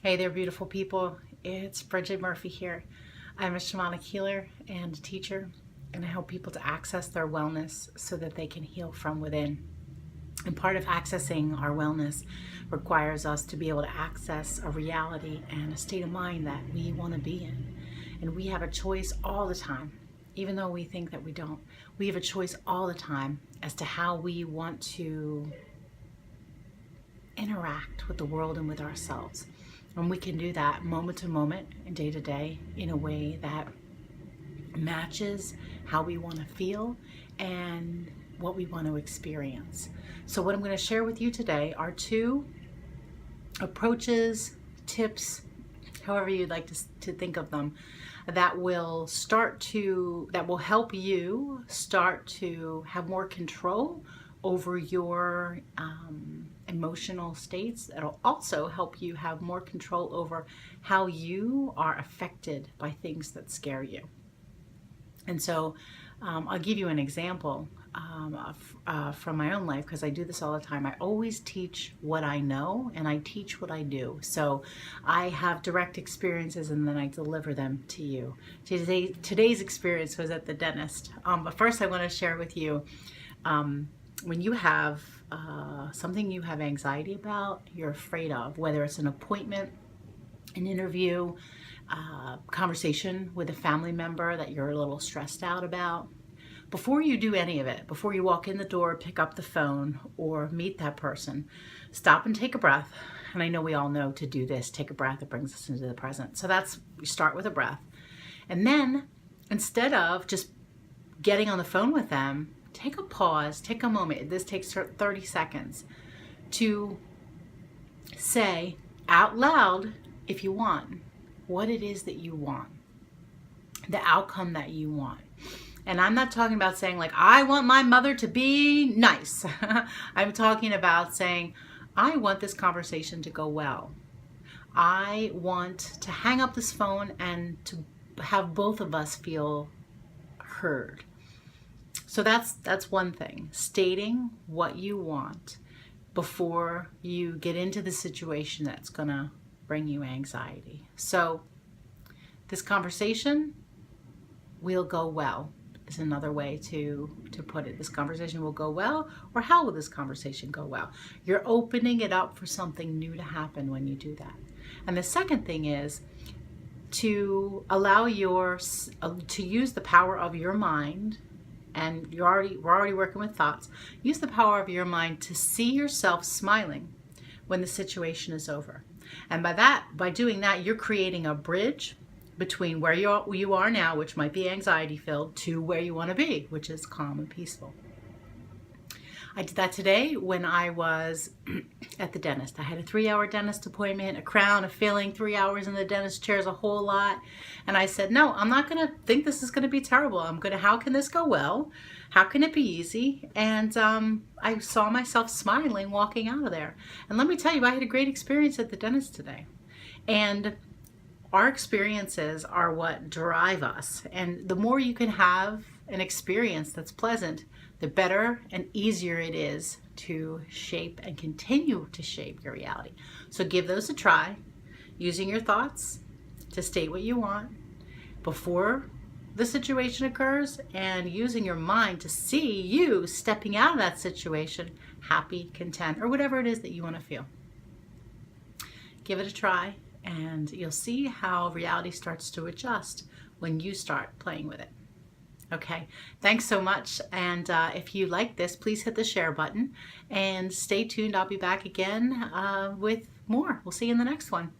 Hey there, beautiful people. It's Bridget Murphy here. I'm a shamanic healer and a teacher, and I help people to access their wellness so that they can heal from within. And part of accessing our wellness requires us to be able to access a reality and a state of mind that we want to be in. And we have a choice all the time, even though we think that we don't. We have a choice all the time as to how we want to interact with the world and with ourselves. And we can do that moment to moment and day to day in a way that matches how we want to feel and what we want to experience. So what I'm going to share with you today are two approaches, tips, however you'd like to think of them, that will help you start to have more control over your emotional states. It'll also help you have more control over how you are affected by things that scare you. And so I'll give you an example from my own life, because I do this all the time. I always teach what I know and I teach what I do. So I have direct experiences and then I deliver them to you. Today's experience was at the dentist. But first I want to share with you, when you have something you have anxiety about, you're afraid of, whether it's an appointment, an interview, conversation with a family member that you're a little stressed out about, before you do any of it, before you walk in the door, pick up the phone, or meet that person, stop and take a breath. And I know we all know to do this, take a breath, it brings us into the present. So we start with a breath. And then instead of just getting on the phone with them, take a pause, take a moment. This takes 30 seconds to say out loud, if you want, what it is that you want, the outcome that you want. And I'm not talking about saying like, I want my mother to be nice. I'm talking about saying, I want this conversation to go well. I want to hang up this phone and to have both of us feel heard. So that's one thing, stating what you want before you get into the situation that's gonna bring you anxiety. So this conversation will go well is another way to put it. This conversation will go well, or how will this conversation go well? You're opening it up for something new to happen when you do that. And the second thing is to allow to use the power of your mind. And we're already working with thoughts. Use the power of your mind to see yourself smiling when the situation is over. And by doing that, you're creating a bridge between where you are now, which might be anxiety filled, to where you want to be, which is calm and peaceful. I did that today when I was at the dentist. I had a 3-hour dentist appointment, a crown, a filling, 3 hours in the dentist chair is a whole lot. And I said, no, I'm not going to think this is going to be terrible. How can this go well? How can it be easy? And I saw myself smiling walking out of there. And let me tell you, I had a great experience at the dentist today. And our experiences are what drive us. And the more you can have an experience that's pleasant, the better and easier it is to shape and continue to shape your reality. So give those a try, using your thoughts to state what you want before the situation occurs, and using your mind to see you stepping out of that situation happy, content, or whatever it is that you want to feel. Give it a try, and you'll see how reality starts to adjust when you start playing with it. Okay, thanks so much. And if you like this, please hit the share button and stay tuned. I'll be back again with more. We'll see you in the next one.